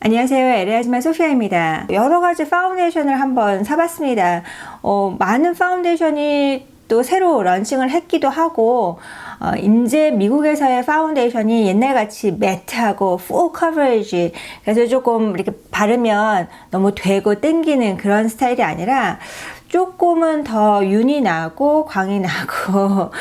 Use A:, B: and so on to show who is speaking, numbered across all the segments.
A: 안녕하세요. LA하지만 소피아입니다. 여러 가지 파운데이션을 한번 사봤습니다. 많은 파운데이션이 또 새로 런칭을 했기도 하고, 이제 미국에서의 파운데이션이 옛날같이 매트하고 풀 커버리지, 그래서 조금 이렇게 바르면 너무 되고 땡기는 그런 스타일이 아니라 조금은 더 윤이 나고 광이 나고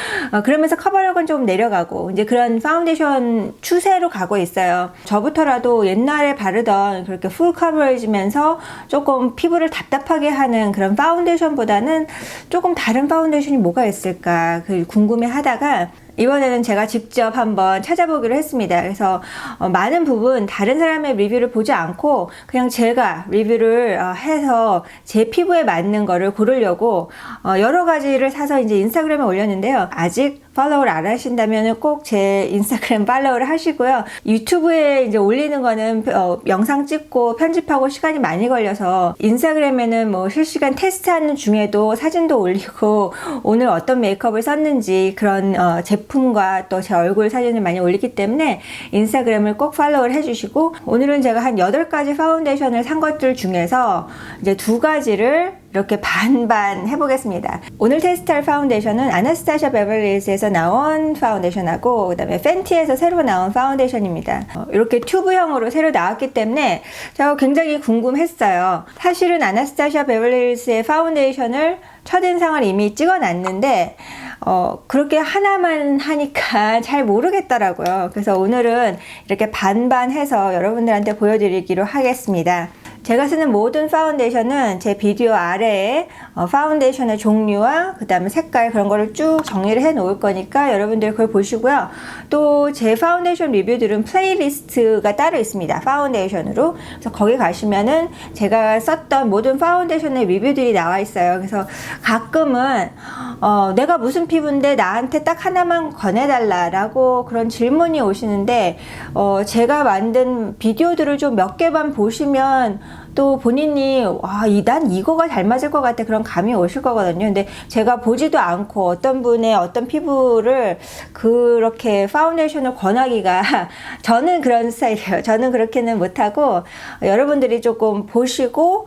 A: 그러면서 커버력은 좀 내려가고 이제 그런 파운데이션 추세로 가고 있어요. 저부터라도 옛날에 바르던 그렇게 풀 커버리지면서 조금 피부를 답답하게 하는 그런 파운데이션보다는 조금 다른 파운데이션이 뭐가 있을까 궁금해 하다가 이번에는 제가 직접 한번 찾아보기로 했습니다. 그래서 많은 부분 다른 사람의 리뷰를 보지 않고 그냥 제가 리뷰를 해서 제 피부에 맞는 거를 고르려고 여러 가지를 사서 이제 인스타그램에 올렸는데요. 아직 팔로우를 안 하신다면 꼭 제 인스타그램 팔로우를 하시고요. 유튜브에 이제 올리는 거는 영상 찍고 편집하고 시간이 많이 걸려서 인스타그램에는 뭐 실시간 테스트하는 중에도 사진도 올리고 오늘 어떤 메이크업을 썼는지 그런 제품과 또 제 얼굴 사진을 많이 올리기 때문에 인스타그램을 꼭 팔로우를 해주시고 오늘은 제가 한 8가지 파운데이션을 산 것들 중에서 이제 2가지를 이렇게 반반 해보겠습니다. 오늘 테스트할 파운데이션은 아나스타샤 베벌리힐스에서 나온 파운데이션하고 그 다음에 팬티에서 새로 나온 파운데이션입니다. 이렇게 튜브형으로 새로 나왔기 때문에 제가 굉장히 궁금했어요. 사실은 아나스타샤 베벌리힐스의 파운데이션을 첫인상을 이미 찍어놨는데 그렇게 하나만 하니까 잘 모르겠더라고요. 그래서 오늘은 이렇게 반반 해서 여러분들한테 보여드리기로 하겠습니다. 제가 쓰는 모든 파운데이션은 제 비디오 아래에 파운데이션의 종류와 그 다음에 색깔 그런 거를 쭉 정리를 해 놓을 거니까 여러분들 그걸 보시고요. 또 제 파운데이션 리뷰들은 플레이리스트가 따로 있습니다. 파운데이션으로. 그래서 거기 가시면은 제가 썼던 모든 파운데이션의 리뷰들이 나와 있어요. 그래서 가끔은 내가 무슨 피부인데 나한테 딱 하나만 권해달라라고 그런 질문이 오시는데 제가 만든 비디오들을 좀 몇 개만 보시면 또 본인이 난 이거가 잘 맞을 것 같아 그런 감이 오실 거거든요. 근데 제가 보지도 않고 어떤 분의 어떤 피부를 그렇게 파운데이션을 권하기가 저는 그런 스타일이에요. 저는 그렇게는 못하고 여러분들이 조금 보시고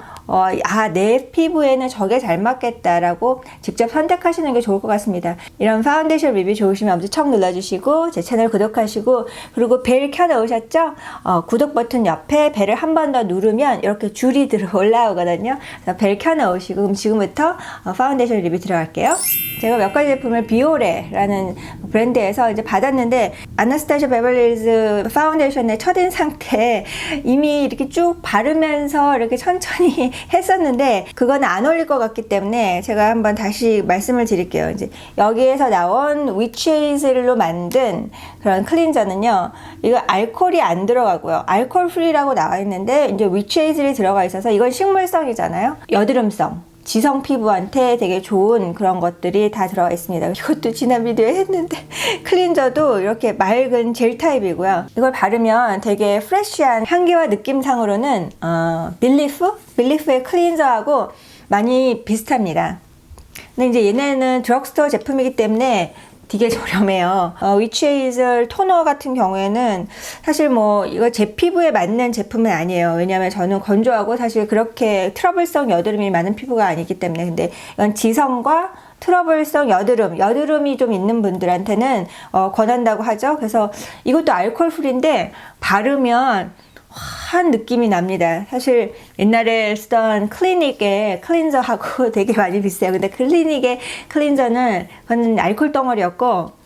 A: 내 피부에는 저게 잘 맞겠다라고 직접 선택하시는 게 좋을 것 같습니다. 이런 파운데이션 리뷰 좋으시면 엄지척 눌러주시고 제 채널 구독하시고 그리고 벨 켜놓으셨죠? 구독 버튼 옆에 벨을 한 번 더 누르면 이렇게 줄이 올라오거든요. 그래서 벨 켜놓으시고 그럼 지금부터 파운데이션 리뷰 들어갈게요. 제가 몇 가지 제품을 비오레라는 브랜드에서 이제 받았는데 아나스타샤 베벌리힐스 파운데이션의 첫인상 때 이미 이렇게 쭉 바르면서 이렇게 천천히 했었는데 그건 안 어울릴 것 같기 때문에 제가 한번 다시 말씀을 드릴게요. 이제 여기에서 나온 위치에이즈로 만든 그런 클린저는요. 이거 알코올이 안 들어가고요. 알코올 프리라고 나와 있는데 이제 위치에이즈를 들어가 있어서 이건 식물성이잖아요. 여드름성. 지성 피부한테 되게 좋은 그런 것들이 다 들어가 있습니다. 이것도 지난 비디오에 했는데 클린저도 이렇게 맑은 젤 타입이고요. 이걸 바르면 되게 프레쉬한 향기와 느낌상으로는 빌리프의 클린저하고 많이 비슷합니다. 근데 이제 얘네는 드럭스토어 제품이기 때문에 되게 저렴해요. 위치에이즈 토너 같은 경우에는 사실 이거 제 피부에 맞는 제품은 아니에요. 왜냐면 저는 건조하고 사실 그렇게 트러블성 여드름이 많은 피부가 아니기 때문에. 근데 이건 지성과 트러블성 여드름이 좀 있는 분들한테는 권한다고 하죠. 그래서 이것도 알코올 프리인데 바르면 한 느낌이 납니다. 사실 옛날에 쓰던 클리닉의 클린저하고 되게 많이 비슷해요. 근데 클리닉의 클린저는 그건 알코올 덩어리였고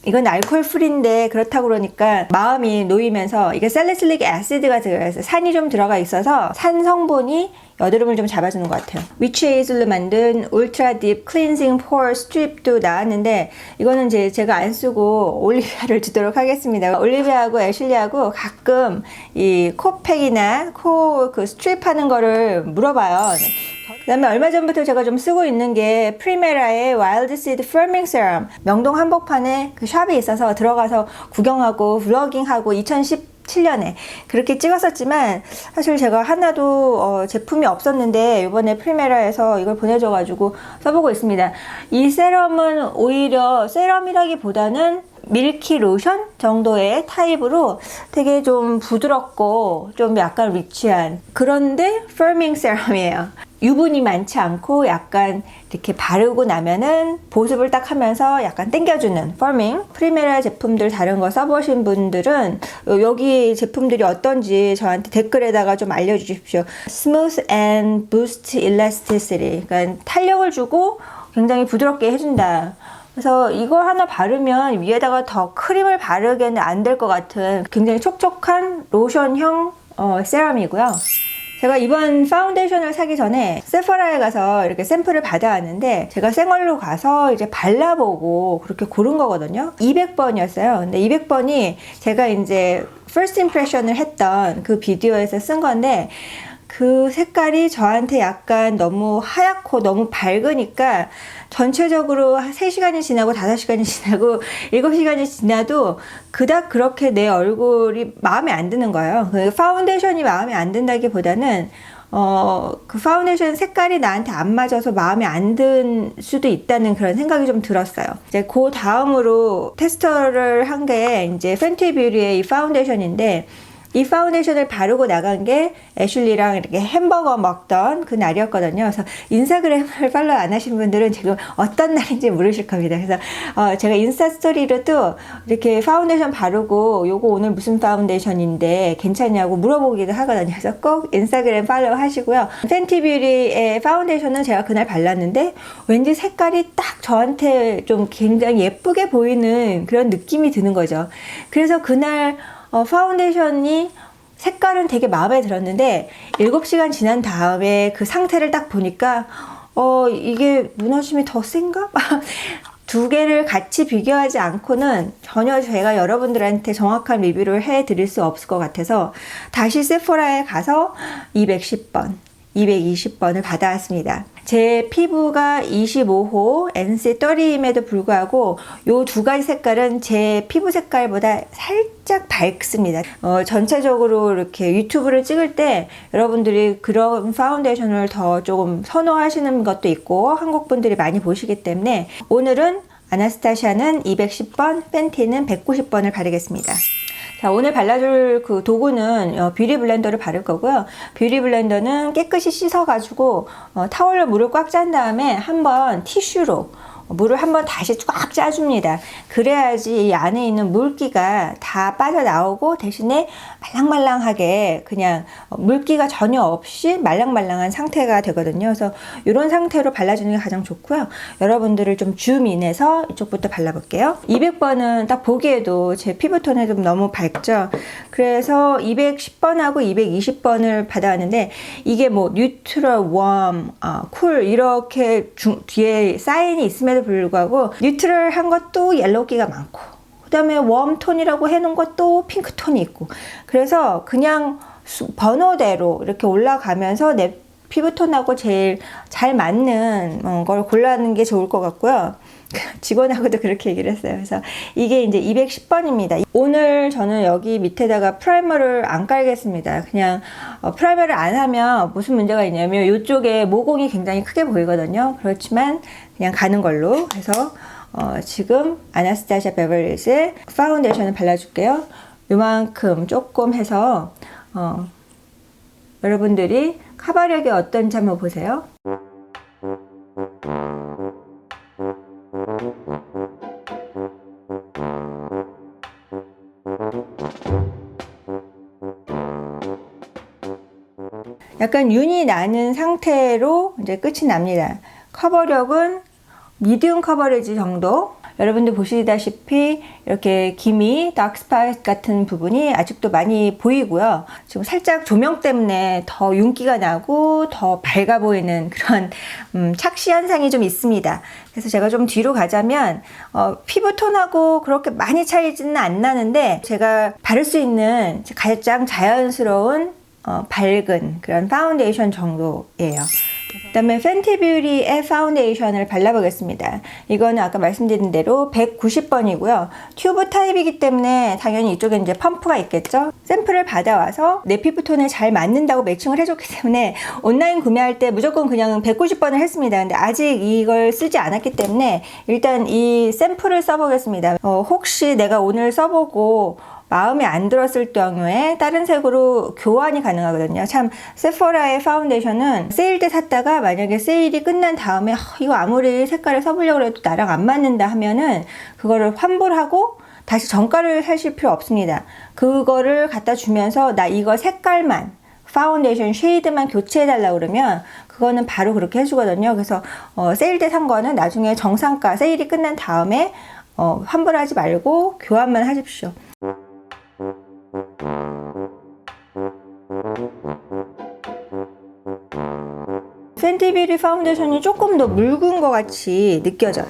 A: 이건 알코올 프리인데 그렇다고 그러니까 마음이 놓이면서 이게 셀리실릭 애시드가 들어있어요. 산이 좀 들어가 있어서 산 성분이 여드름을 좀 잡아주는 것 같아요. 위치에이즐로 만든 울트라 딥 클렌징 포어 스트립도 나왔는데 이거는 제가 안 쓰고 올리비아를 주도록 하겠습니다. 올리비아하고 애슐리하고 가끔 이 코팩이나 코 그 스트립 하는 거를 물어봐요. 그 다음에 얼마 전부터 제가 좀 쓰고 있는 게 프리메라의 와일드 시드 퍼밍 세럼 명동 한복판에 그 샵이 있어서 들어가서 구경하고 블로깅하고 2017년에 그렇게 찍었었지만 사실 제가 하나도 제품이 없었는데 이번에 프리메라에서 이걸 보내줘가지고 써보고 있습니다. 이 세럼은 오히려 세럼이라기보다는 밀키 로션 정도의 타입으로 되게 좀 부드럽고 좀 약간 리치한, 그런데 firming 세럼이에요. 유분이 많지 않고 약간 이렇게 바르고 나면은 보습을 딱 하면서 약간 당겨주는 firming. 프리메라 제품들 다른 거 써보신 분들은 여기 제품들이 어떤지 저한테 댓글에다가 좀 알려주십시오. Smooth and boost elasticity. 그러니까 탄력을 주고 굉장히 부드럽게 해준다. 그래서 이거 하나 바르면 위에다가 더 크림을 바르게는 안 될 것 같은 굉장히 촉촉한 로션형 세럼이고요. 제가 이번 파운데이션을 사기 전에 세포라에 가서 이렇게 샘플을 받아왔는데, 제가 생얼로 가서 이제 발라보고 그렇게 고른 거거든요. 200번이었어요. 근데 200번이 제가 이제 first impression을 했던 그 비디오에서 쓴 건데, 그 색깔이 저한테 약간 너무 하얗고 너무 밝으니까 전체적으로 3시간이 지나고 5시간이 지나고 7시간이 지나도 그닥 그렇게 내 얼굴이 마음에 안 드는 거예요. 그 파운데이션이 마음에 안 든다기보다는 그 파운데이션 색깔이 나한테 안 맞아서 마음에 안 든 수도 있다는 그런 생각이 좀 들었어요. 이제 그 다음으로 테스터를 한 게 이제 팬티 뷰티의 이 파운데이션인데, 이 파운데이션을 바르고 나간 게 애슐리랑 이렇게 햄버거 먹던 그 날이었거든요. 그래서 인스타그램을 팔로우 안 하신 분들은 지금 어떤 날인지 모르실 겁니다. 그래서 제가 인스타 스토리로 또 이렇게 파운데이션 바르고 요거 오늘 무슨 파운데이션인데 괜찮냐고 물어보기도 하거든요. 그래서 꼭 인스타그램 팔로우 하시고요. 팬티 뷰티의 파운데이션은 제가 그날 발랐는데 왠지 색깔이 딱 저한테 좀 굉장히 예쁘게 보이는 그런 느낌이 드는 거죠. 그래서 그날 파운데이션이 색깔은 되게 마음에 들었는데 7시간 지난 다음에 그 상태를 딱 보니까 이게 무너짐이 더 센가? 두 개를 같이 비교하지 않고는 전혀 제가 여러분들한테 정확한 리뷰를 해드릴 수 없을 것 같아서 다시 세포라에 가서 210번, 220번을 받아왔습니다. 제 피부가 25호 NC30임에도 불구하고 이 두 가지 색깔은 제 피부 색깔보다 살짝 밝습니다. 전체적으로 이렇게 유튜브를 찍을 때 여러분들이 그런 파운데이션을 더 조금 선호하시는 것도 있고 한국 분들이 많이 보시기 때문에 오늘은 아나스타샤는 210번, 팬티는 190번을 바르겠습니다. 자, 오늘 발라줄 그 도구는 뷰티 블렌더를 바를 거고요. 뷰티 블렌더는 깨끗이 씻어가지고 타월로 물을 꽉 짠 다음에 한번 티슈로 물을 한번 다시 꽉 짜줍니다. 그래야지 이 안에 있는 물기가 다 빠져나오고 대신에 말랑말랑하게 그냥 물기가 전혀 없이 말랑말랑한 상태가 되거든요. 그래서 이런 상태로 발라주는 게 가장 좋고요. 여러분들을 좀 줌인해서 이쪽부터 발라볼게요. 200번은 딱 보기에도 제 피부톤에 좀 너무 밝죠. 그래서 210번하고 220번을 받아왔는데 이게 뭐 뉴트럴, 웜, 쿨 이렇게 뒤에 사인이 있음에도 불구하고 뉴트럴한 것도 옐로우기가 많고 그 다음에 웜톤이라고 해놓은 것도 핑크톤이 있고 그래서 그냥 번호대로 이렇게 올라가면서 내 피부톤하고 제일 잘 맞는 걸 골라는 게 좋을 것 같고요. 직원하고도 그렇게 얘기를 했어요. 그래서 이게 이제 210번입니다. 오늘 저는 여기 밑에다가 프라이머를 안 깔겠습니다. 그냥 프라이머를 안 하면 무슨 문제가 있냐면 이쪽에 모공이 굉장히 크게 보이거든요. 그렇지만 그냥 가는 걸로 해서 지금 아나스타샤 베버리힐즈의 파운데이션을 발라줄게요. 요만큼 조금 해서 여러분들이 커버력이 어떤지 한번 보세요. 약간 윤이 나는 상태로 이제 끝이 납니다. 커버력은 미디움 커버리지 정도. 여러분들 보시다시피 이렇게 기미, 다크스팟 같은 부분이 아직도 많이 보이고요. 지금 살짝 조명 때문에 더 윤기가 나고 더 밝아 보이는 그런 착시 현상이 좀 있습니다. 그래서 제가 좀 뒤로 가자면 피부톤하고 그렇게 많이 차이지는 안 나는데 제가 바를 수 있는 가장 자연스러운 밝은 그런 파운데이션 정도예요. 그다음에 팬티 뷰티의 파운데이션을 발라보겠습니다. 이거는 아까 말씀드린 대로 190번이고요. 튜브 타입이기 때문에 당연히 이쪽에 이제 펌프가 있겠죠. 샘플을 받아와서 내 피부톤에 잘 맞는다고 매칭을 해줬기 때문에 온라인 구매할 때 무조건 그냥 190번을 했습니다. 근데 아직 이걸 쓰지 않았기 때문에 일단 이 샘플을 써보겠습니다. 혹시 내가 오늘 써보고 마음에 안 들었을 경우에 다른 색으로 교환이 가능하거든요. 참 세포라의 파운데이션은 세일 때 샀다가 만약에 세일이 끝난 다음에 이거 아무리 색깔을 써보려고 해도 나랑 안 맞는다 하면은 그거를 환불하고 다시 정가를 사실 필요 없습니다. 그거를 갖다 주면서 나 이거 색깔만 파운데이션 쉐이드만 교체해달라고 그러면 그거는 바로 그렇게 해주거든요. 그래서 세일 때 산 거는 나중에 정상가 세일이 끝난 다음에 환불하지 말고 교환만 하십시오. 팬티 뷰티 파운데이션이 조금 더 묽은 것 같이 느껴져요.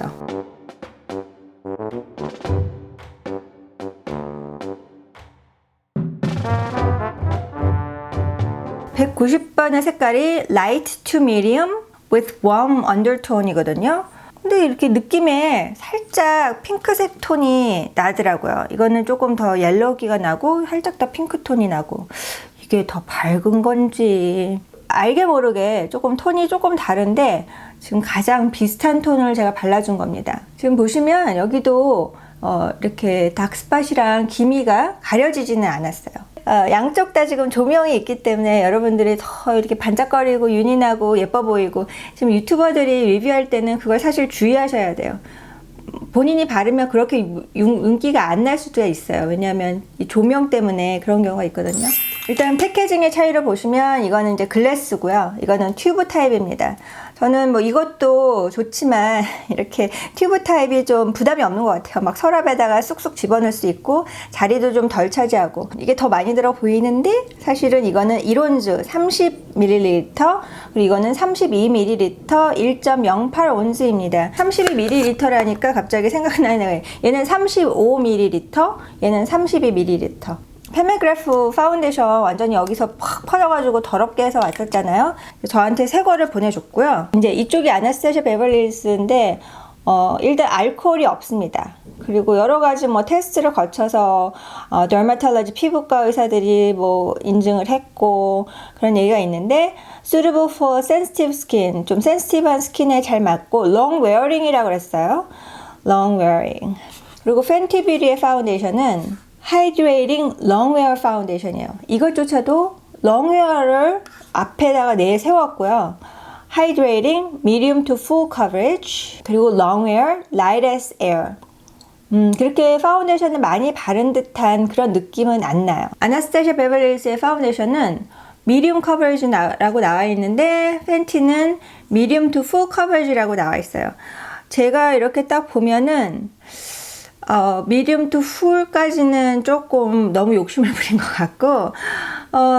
A: 190번의 색깔이 Light to Medium with Warm Undertone이거든요. 근데 이렇게 느낌에 살짝 핑크색 톤이 나더라고요. 이거는 조금 더 옐로우기가 나고 살짝 더 핑크톤이 나고 이게 더 밝은 건지 알게 모르게 조금 톤이 조금 다른데 지금 가장 비슷한 톤을 제가 발라준 겁니다. 지금 보시면 여기도 이렇게 다크스팟이랑 기미가 가려지지는 않았어요. 양쪽 다 지금 조명이 있기 때문에 여러분들이 더 이렇게 반짝거리고 윤희나고 예뻐 보이고 지금 유튜버들이 리뷰할 때는 그걸 사실 주의하셔야 돼요. 본인이 바르면 그렇게 윤기가 안 날 수도 있어요. 왜냐하면 이 조명 때문에 그런 경우가 있거든요. 일단 패키징의 차이를 보시면 이거는 이제 글래스고요. 이거는 튜브 타입입니다. 저는 뭐 이것도 좋지만 이렇게 튜브 타입이 좀 부담이 없는 것 같아요. 막 서랍에다가 쑥쑥 집어넣을 수 있고 자리도 좀 덜 차지하고 이게 더 많이 들어 보이는데 사실은 이거는 1온즈 30ml 그리고 이거는 32ml 1.08온즈입니다. 32ml라니까 갑자기 생각나네요. 얘는 35ml 얘는 32ml. 페메그래프 파운데이션 완전히 여기서 팍 퍼져가지고 더럽게 해서 왔었잖아요. 저한테 새 거를 보내줬고요. 이제 이쪽이 아나스타샤 베벌리힐스인데 일단 알코올이 없습니다. 그리고 여러 가지 뭐 테스트를 거쳐서 더마톨로지 피부과 의사들이 뭐 인증을 했고 그런 얘기가 있는데 suitable for sensitive skin 좀 센시티브한 스킨에 잘 맞고 long wearing이라고 그랬어요. long wearing. 그리고 팬티 뷰티의 파운데이션은 Hydrating Longwear 파운데이션이에요. 이것조차도 Longwear를 앞에다가 내세웠고요. Hydrating Medium to Full Coverage 그리고 Longwear Light as Air. 그렇게 파운데이션을 많이 바른 듯한 그런 느낌은 안 나요. 아나스타샤 베벌리힐스의 파운데이션은 미디움 커버리지라고 나와 있는데 팬티는 Medium to Full Coverage라고 나와 있어요. 제가 이렇게 딱 보면은 미디움 투 풀까지는 조금 너무 욕심을 부린 것 같고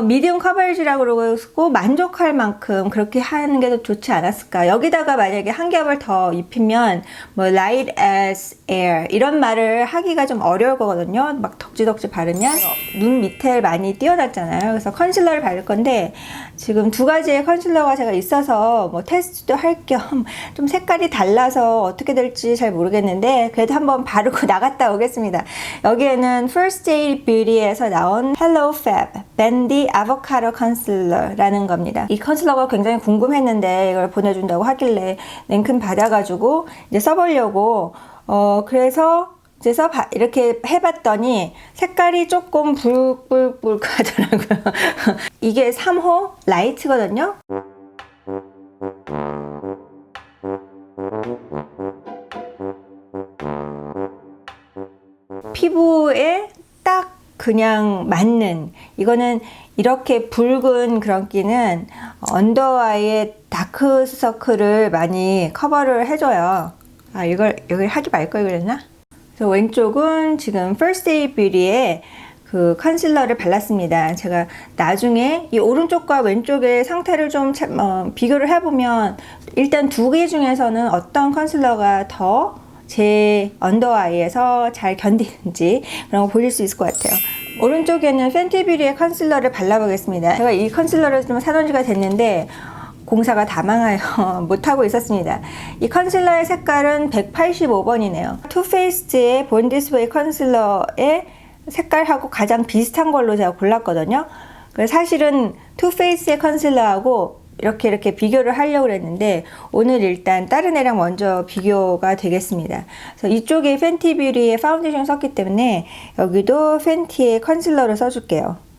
A: 미디움 커버리지라고 그러고 만족할 만큼 그렇게 하는 게 더 좋지 않았을까. 여기다가 만약에 한 겹을 더 입히면 뭐 light as air 이런 말을 하기가 좀 어려울 거거든요. 막 덕지덕지 바르면 눈 밑에 많이 띄어놨잖아요. 그래서 컨실러를 바를 건데 지금 두 가지의 컨실러가 제가 있어서 뭐 테스트도 할 겸 좀 색깔이 달라서 어떻게 될지 잘 모르겠는데 그래도 한번 바르고 나갔다 오겠습니다. 여기에는 First Aid Beauty에서 나온 Hello Fab 밴디 아보카도 컨실러라는 겁니다. 이 컨실러가 굉장히 궁금했는데 이걸 보내준다고 하길래 랭큼 받아가지고 이제 써보려고 그래서 이제 이렇게 해봤더니 색깔이 조금 불 하더라고요. 이게 3호 라이트거든요. 피부에 딱 그냥 맞는 이거는 이렇게 붉은 그런 끼는 언더아이의 다크서클을 많이 커버를 해줘요. 이걸 하지 말 걸 그랬나? 그래서 왼쪽은 지금 First Aid Beauty의 그 컨실러를 발랐습니다. 제가 나중에 이 오른쪽과 왼쪽의 상태를 좀 비교를 해보면 일단 두 개 중에서는 어떤 컨실러가 더 제 언더아이에서 잘 견디는지 그런 거 보실 수 있을 것 같아요. 오른쪽에는 팬티 뷰티의 컨실러를 발라보겠습니다. 제가 이 컨실러를 좀 사놓은 지가 됐는데 공사가 다망하여 못하고 있었습니다. 이 컨실러의 색깔은 185번이네요. 투페이스의 Born This Way 컨실러의 색깔하고 가장 비슷한 걸로 제가 골랐거든요. 그래서 사실은 투페이스의 컨실러하고 이렇게 비교를 하려고 했는데 오늘 일단 다른 애랑 먼저 비교가 되겠습니다. 그래서 이쪽에 팬티 뷰리의 파운데이션 썼기 때문에 여기도 팬티의 컨실러를 써줄게요.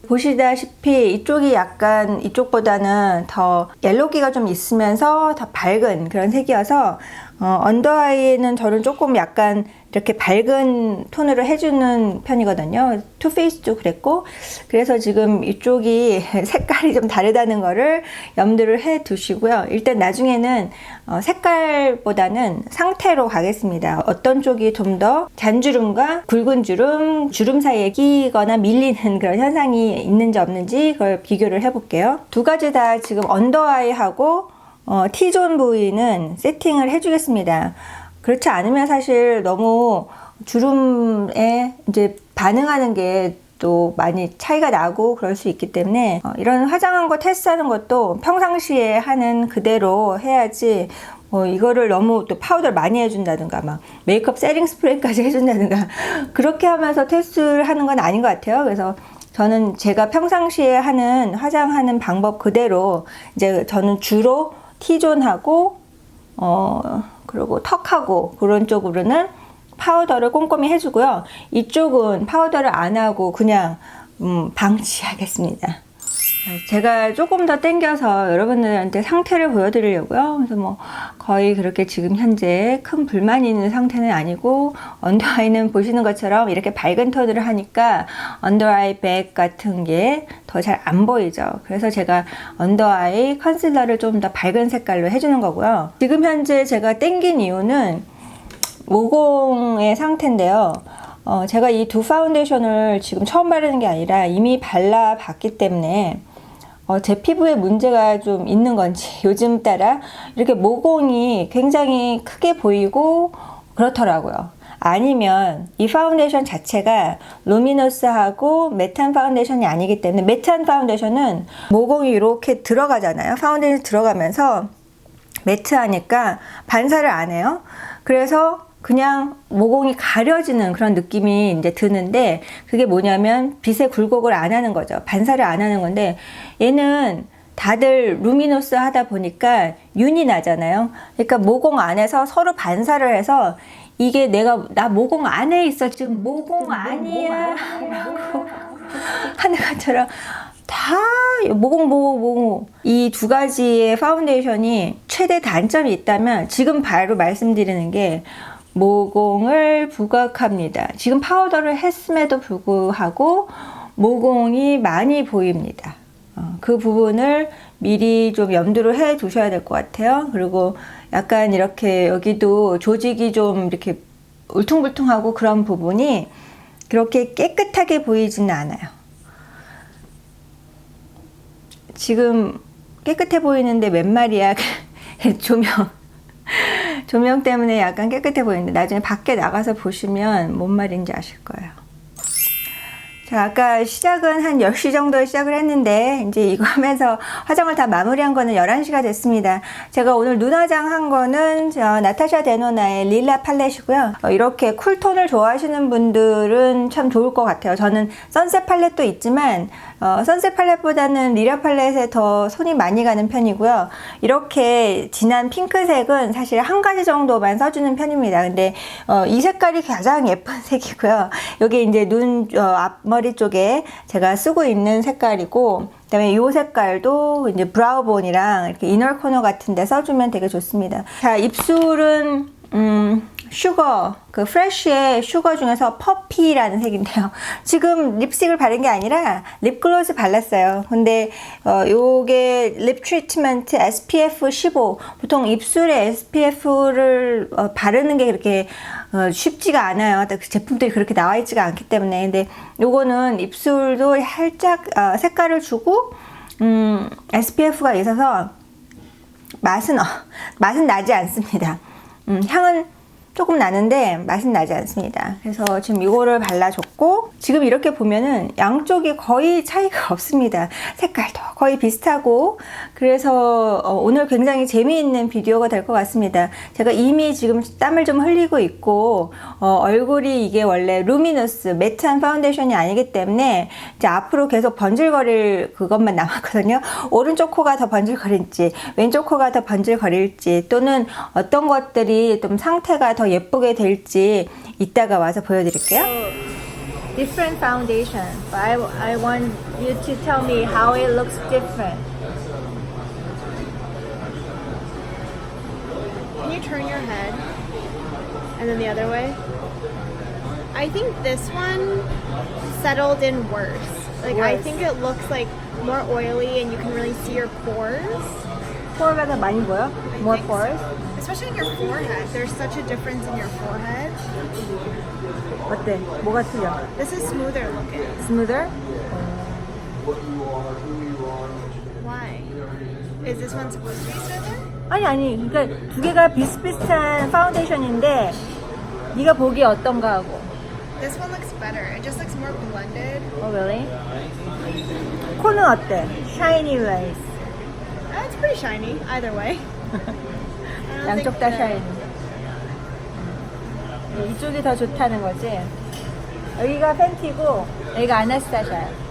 A: 보시다시피 이쪽이 약간 이쪽보다는 더 옐로기가 좀 있으면서 더 밝은 그런 색이어서 언더아이는 저는 조금 약간 이렇게 밝은 톤으로 해주는 편이거든요. 투페이스도 그랬고, 그래서 지금 이쪽이 색깔이 좀 다르다는 거를 염두를 해 두시고요. 일단 나중에는 색깔보다는 상태로 가겠습니다. 어떤 쪽이 좀 더 잔주름과 굵은 주름 사이에 끼거나 밀리는 그런 현상이 있는지 없는지 그걸 비교를 해볼게요. 두 가지 다 지금 언더아이하고 T존 부위는 세팅을 해주겠습니다. 그렇지 않으면 사실 너무 주름에 이제 반응하는 게 또 많이 차이가 나고 그럴 수 있기 때문에 이런 화장한 거 테스트하는 것도 평상시에 하는 그대로 해야지 이거를 너무 또 파우더를 많이 해준다든가 막 메이크업 세팅 스프레이까지 해준다든가 그렇게 하면서 테스트를 하는 건 아닌 것 같아요. 그래서 저는 제가 평상시에 하는 화장하는 방법 그대로 이제 저는 주로 T존하고 그리고 턱하고 그런 쪽으로는 파우더를 꼼꼼히 해주고요. 이쪽은 파우더를 안 하고 그냥 방치하겠습니다. 제가 조금 더 땡겨서 여러분들한테 상태를 보여드리려고요. 그래서 뭐 거의 그렇게 지금 현재 큰 불만이 있는 상태는 아니고 언더아이는 보시는 것처럼 이렇게 밝은 톤으로 하니까 언더아이 백 같은 게 더 잘 안 보이죠. 그래서 제가 언더아이 컨실러를 좀 더 밝은 색깔로 해주는 거고요. 지금 현재 제가 땡긴 이유는 모공의 상태인데요. 제가 이 두 파운데이션을 지금 처음 바르는 게 아니라 이미 발라봤기 때문에 제 피부에 문제가 좀 있는 건지 요즘 따라 이렇게 모공이 굉장히 크게 보이고 그렇더라고요. 아니면 이 파운데이션 자체가 루미너스하고 매트한 파운데이션이 아니기 때문에 매트한 파운데이션은 모공이 이렇게 들어가잖아요. 파운데이션 들어가면서 매트하니까 반사를 안 해요. 그래서 그냥 모공이 가려지는 그런 느낌이 이제 드는데 그게 뭐냐면 빛의 굴곡을 안 하는 거죠. 반사를 안 하는 건데 얘는 다들 루미노스 하다 보니까 윤이 나잖아요. 그러니까 모공 안에서 서로 반사를 해서 이게 나 모공 안에 있어 지금 모공 아니야 라고 하는 것처럼 다 모공 이 두 가지의 파운데이션이 최대 단점이 있다면 지금 바로 말씀드리는 게 모공을 부각합니다. 지금 파우더를 했음에도 불구하고 모공이 많이 보입니다. 그 부분을 미리 좀 염두를 해 두셔야 될 것 같아요. 그리고 약간 이렇게 여기도 조직이 좀 이렇게 울퉁불퉁하고 그런 부분이 그렇게 깨끗하게 보이지는 않아요. 지금 깨끗해 보이는데 웬 말이야. 조명 때문에 약간 깨끗해 보이는데 나중에 밖에 나가서 보시면 뭔 말인지 아실 거예요. 자, 아까 시작은 한 10시 정도에 시작을 했는데 이제 이거 하면서 화장을 다 마무리한 거는 11시가 됐습니다. 제가 오늘 눈 화장한 거는 나타샤 데노나의 릴라 팔렛이고요. 이렇게 쿨톤을 좋아하시는 분들은 참 좋을 것 같아요. 저는 선셋 팔렛도 있지만 선셋 팔렛보다는 릴라 팔렛에 더 손이 많이 가는 편이고요. 이렇게 진한 핑크색은 사실 한 가지 정도만 써주는 편입니다. 근데 이 색깔이 가장 예쁜 색이고요. 여기 이제 눈 앞머리 쪽에 제가 쓰고 있는 색깔이고, 그다음에 이 색깔도 이제 브라우본이랑 이렇게 이너 코너 같은 데 써주면 되게 좋습니다. 자, 입술은 슈거, 그 프레쉬의 슈거 중에서 퍼피라는 색인데요. 지금 립스틱을 바른 게 아니라 립글로즈 발랐어요. 근데 요게 립 트리트먼트 SPF 15. 보통 입술에 SPF를 바르는 게 그렇게 쉽지가 않아요. 그 제품들이 그렇게 나와 있지가 않기 때문에. 근데 요거는 입술도 살짝 색깔을 주고 SPF가 있어서 맛은 나지 않습니다. 향은 조금 나는데 맛은 나지 않습니다. 그래서 지금 이거를 발라줬고, 지금 이렇게 보면은 양쪽이 거의 차이가 없습니다. 색깔도 거의 비슷하고, 그래서 오늘 굉장히 재미있는 비디오가 될 것 같습니다. 제가 이미 지금 땀을 좀 흘리고 있고, 얼굴이 이게 원래 루미너스 매트한 파운데이션이 아니기 때문에 이제 앞으로 계속 번질거릴 그것만 남았거든요. 오른쪽 코가 더 번질거릴지 왼쪽 코가 더 번질거릴지, 또는 어떤 것들이 좀 상태가 더 예쁘게 될지 이따가 와서 보여드릴게요. Different foundation, but I want you to tell me how it looks different.
B: Can you turn your head and then the other way? I think this one settled in worse. Like I think it looks like more oily and you can really see your pores.
A: 코가 더 많이 보여? More pores?
B: Especially in your forehead. There's such a difference in your forehead.
A: 어때? 뭐가 틀려?
B: This is smoother looking.
A: Smoother?
B: Why? Is this one supposed to be smoother?
A: 아니 그러니까 두 개가 비슷비슷한 파운데이션인데 네가 보기에 어떤가 하고.
B: This one looks better. It just looks more blended.
A: Oh really? 코는 어때? Shiny lace.
B: It's pretty shiny either way.
A: 양쪽 다 샤이니. 이쪽이 더 좋다는 거지. 여기가 팬티고 여기가 아나스타샤야.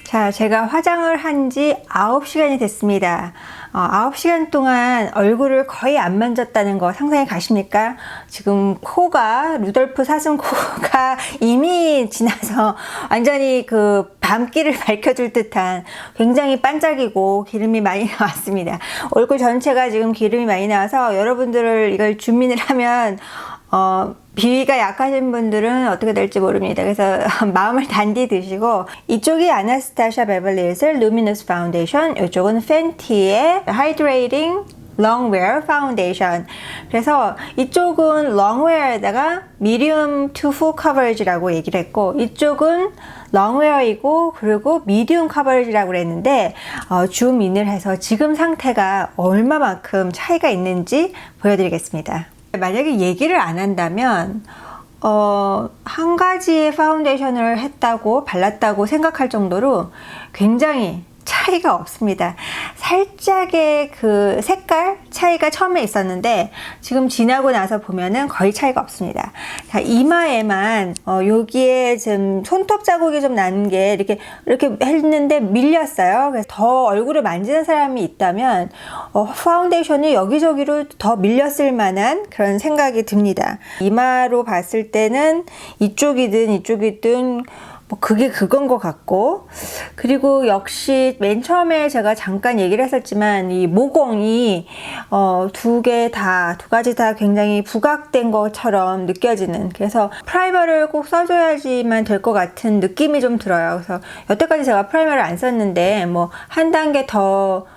A: 자, 제가 화장을 한 지 9시간이 됐습니다. 9시간 동안 얼굴을 거의 안 만졌다는 거 상상이 가십니까? 지금 코가, 루돌프 사슴 코가 이미 지나서 완전히 그 밤길을 밝혀줄 듯한 굉장히 반짝이고 기름이 많이 나왔습니다. 얼굴 전체가 지금 기름이 많이 나와서 여러분들을 이걸 줌인을 하면 비위가 약하신 분들은 어떻게 될지 모릅니다. 그래서 마음을 단디 드시고, 이쪽이 아나스타샤 베벌리 힐스의 루미너스 파운데이션, 이쪽은 팬티의 하이드레이팅 롱웨어 파운데이션. 그래서 이쪽은 롱웨어에다가 미디움 투 풀 커버리지라고 얘기를 했고, 이쪽은 롱웨어이고 그리고 미디움 커버리지라고 그랬는데, 줌인을 해서 지금 상태가 얼마만큼 차이가 있는지 보여드리겠습니다. 만약에 얘기를 안 한다면 한 가지의 파운데이션을 했다고 발랐다고 생각할 정도로 굉장히 차이가 없습니다. 살짝의 그 색깔 차이가 처음에 있었는데 지금 지나고 나서 보면은 거의 차이가 없습니다. 자, 이마에만 여기에 지금 손톱 자국이 좀 나는 게 이렇게 했는데 밀렸어요. 그래서 더 얼굴을 만지는 사람이 있다면 파운데이션이 여기저기로 더 밀렸을 만한 그런 생각이 듭니다. 이마로 봤을 때는 이쪽이든 뭐 그게 그건 것 같고, 그리고 역시 맨 처음에 제가 잠깐 얘기를 했었지만 이 모공이 두 가지 다 굉장히 부각된 것처럼 느껴지는, 그래서 프라이머를 꼭 써줘야지만 될 것 같은 느낌이 좀 들어요. 그래서 여태까지 제가 프라이머를 안 썼는데 뭐 한 단계 더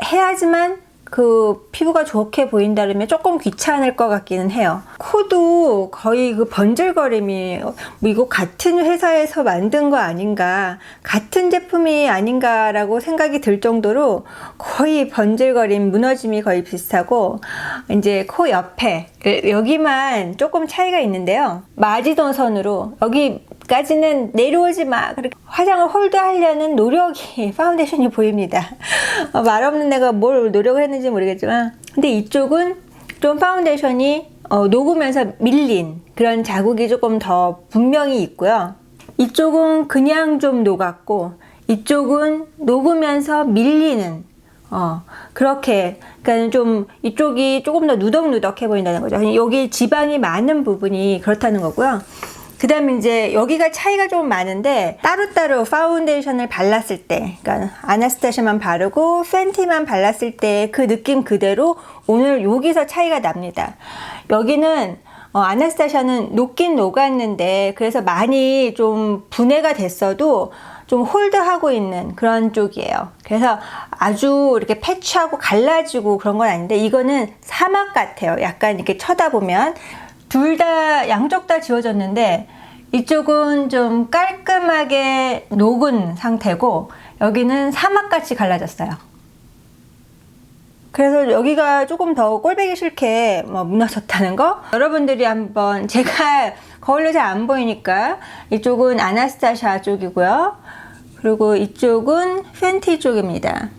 A: 해야지만 그 피부가 좋게 보인다면 조금 귀찮을 것 같기는 해요. 코도 거의 그 번질거림이 뭐 이거 같은 회사에서 만든 거 아닌가, 같은 제품이 아닌가라고 생각이 들 정도로 거의 번질거림, 무너짐이 거의 비슷하고, 이제 코 옆에 여기만 조금 차이가 있는데요. 마지노선으로 여기까지는 내려오지 마, 그렇게 화장을 홀드하려는 노력이 파운데이션이 보입니다. 말 없는 내가 뭘 노력을 했는지 모르겠지만, 근데 이쪽은 좀 파운데이션이 녹으면서 밀린 그런 자국이 조금 더 분명히 있고요. 이쪽은 그냥 좀 녹았고, 이쪽은 녹으면서 밀리는 그렇게, 그러니까 좀 이쪽이 조금 더 누덕누덕해 보인다는 거죠. 여기 지방이 많은 부분이 그렇다는 거고요. 그 다음에 이제 여기가 차이가 좀 많은데, 따로따로 파운데이션을 발랐을 때, 그러니까 아나스타샤만 바르고 팬티만 발랐을 때 그 느낌 그대로 오늘 여기서 차이가 납니다. 여기는 아나스타샤는 녹긴 녹았는데, 그래서 많이 좀 분해가 됐어도 좀 홀드하고 있는 그런 쪽이에요. 그래서 아주 이렇게 패치하고 갈라지고 그런 건 아닌데, 이거는 사막 같아요. 약간 이렇게 쳐다보면 둘 다, 양쪽 다 지워졌는데 이쪽은 좀 깔끔하게 녹은 상태고 여기는 사막같이 갈라졌어요. 그래서 여기가 조금 더 꼴보기 싫게 무너졌다는 거. 여러분들이 한번, 제가 거울로 잘 안 보이니까 이쪽은 아나스타샤 쪽이고요. 그리고 이쪽은 팬티 쪽입니다.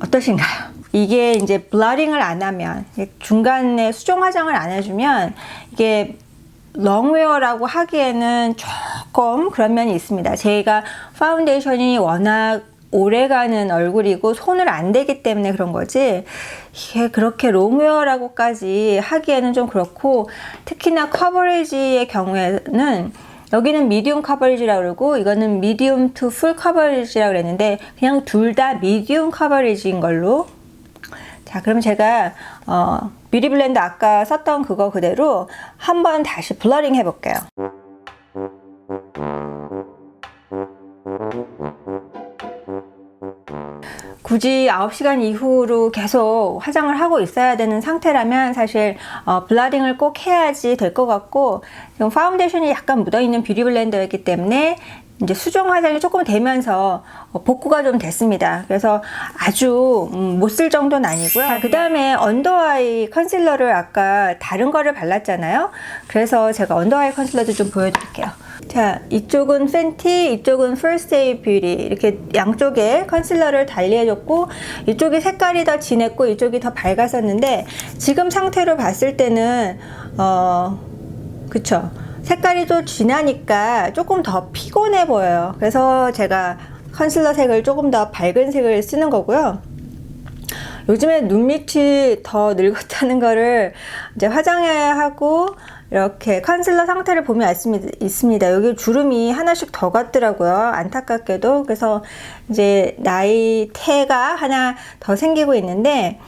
A: 어떠신가요? 이게 이제 블러링을 안 하면, 중간에 수정 화장을 안 해주면 이게 롱웨어라고 하기에는 조금 그런 면이 있습니다. 제가 파운데이션이 워낙 오래가는 얼굴이고 손을 안 대기 때문에 그런 거지, 이게 그렇게 롱웨어라고까지 하기에는 좀 그렇고, 특히나 커버리지의 경우에는 여기는 미디움 커버리지라고 그러고 이거는 미디움 투 풀 커버리지라고 그랬는데 그냥 둘 다 미디움 커버리지인 걸로. 자, 그럼 제가 뷰티 블렌더 아까 썼던 그거 그대로 한번 다시 블러링 해볼게요. 굳이 9시간 이후로 계속 화장을 하고 있어야 되는 상태라면 사실 블러링을 꼭 해야지 될 것 같고, 지금 파운데이션이 약간 묻어있는 뷰티 블렌더였기 때문에 이제 수정 화장이 조금 되면서 복구가 좀 됐습니다. 그래서 아주 못 쓸 정도는 아니고요. 그 다음에 언더아이 컨실러를 아까 다른 거를 발랐잖아요. 그래서 제가 언더아이 컨실러도 좀 보여드릴게요. 자, 이쪽은 팬티, 이쪽은 First Aid Beauty, 이렇게 양쪽에 컨실러를 달리해줬고, 이쪽이 색깔이 더 진했고 이쪽이 더 밝았었는데, 지금 상태로 봤을 때는 그쵸, 색깔이 좀 진하니까 조금 더 피곤해 보여요. 그래서 제가 컨실러 색을 조금 더 밝은 색을 쓰는 거고요. 요즘에 눈밑이 더 늙었다는 거를 이제 화장해야 하고 이렇게 컨실러 상태를 보면 알 수 있습니다. 여기 주름이 하나씩 더 갔더라고요. 안타깝게도. 그래서 이제 나이 태가 하나 더 생기고 있는데,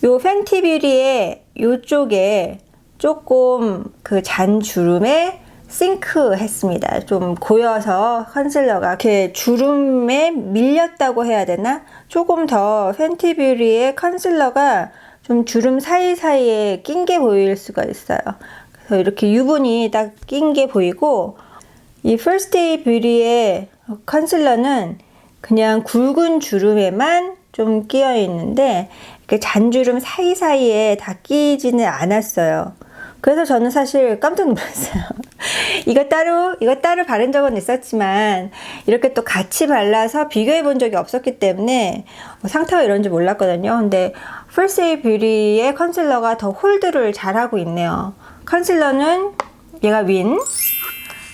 A: 요 팬티 뷰티의 요쪽에 조금 그 잔 주름에 싱크 했습니다. 좀 고여서 컨실러가 이렇게 주름에 밀렸다고 해야 되나? 조금 더 팬티 뷰티의 컨실러가 좀 주름 사이사이에 낀 게 보일 수가 있어요. 그래서 이렇게 유분이 딱 낀 게 보이고, 이 First Aid Beauty의 컨실러는 그냥 굵은 주름에만 좀 끼어 있는데 이렇게 잔주름 사이사이에 다 끼지는 않았어요. 그래서 저는 사실 깜짝 놀랐어요. 이거 따로 바른 적은 있었지만 이렇게 또 같이 발라서 비교해 본 적이 없었기 때문에 상태가 이런지 몰랐거든요. 근데 First Aid Beauty의 컨실러가 더 홀드를 잘하고 있네요. 컨실러는 얘가 윈.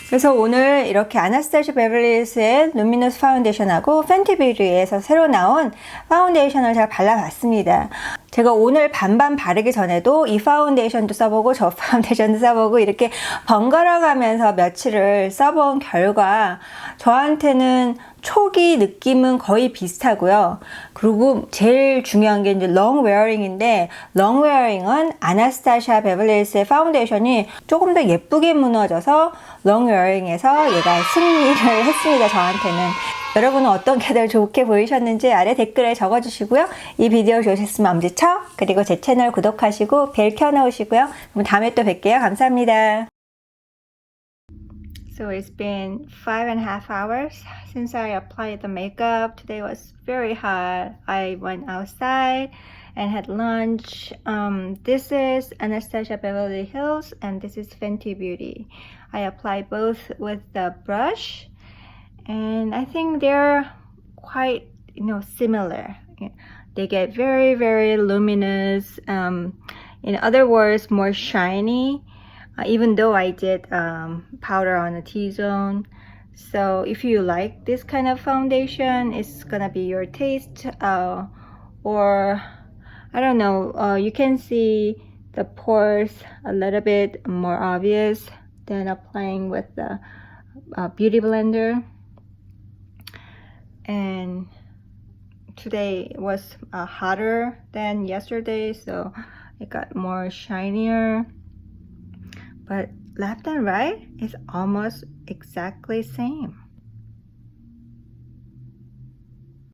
A: 그래서 오늘 이렇게 아나스타시아 베벌리힐스의 루미너스 파운데이션하고 팬티 뷰티에서 새로 나온 파운데이션을 제가 발라봤습니다. 제가 오늘 반반 바르기 전에도 이 파운데이션도 써보고 저 파운데이션도 써보고 이렇게 번갈아 가면서 며칠을 써본 결과 저한테는 초기 느낌은 거의 비슷하고요. 그리고 제일 중요한 게 이제 롱 웨어링인데, 롱 웨어링은 아나스타시아 베벌리힐스의 파운데이션이 조금 더 예쁘게 무너져서 롱 웨어링에서 얘가 승리를 했습니다. 저한테는. 여러분은 어떤 게 더 좋게 보이셨는지 아래 댓글에 적어주시고요. 이 비디오 좋으셨으면 엄지척, 그리고 제 채널 구독하시고 벨 켜놓으시고요. 그럼 다음에 또 뵐게요. 감사합니다. So it's been 5.5 hours since I applied the makeup. Today was very hot. I went outside and had lunch. This is Anastasia Beverly Hills and this is Fenty Beauty. I applied both with the brush and I think they're quite, similar. They get very, very luminous. In other words, more shiny. Even though I did powder on the T-zone. So if you like this kind of foundation, it's gonna be your taste, or I don't know, you can see the pores a little bit more obvious than applying with the beauty blender. And today was hotter than yesterday, so it got more shinier. But left and right is almost exactly same.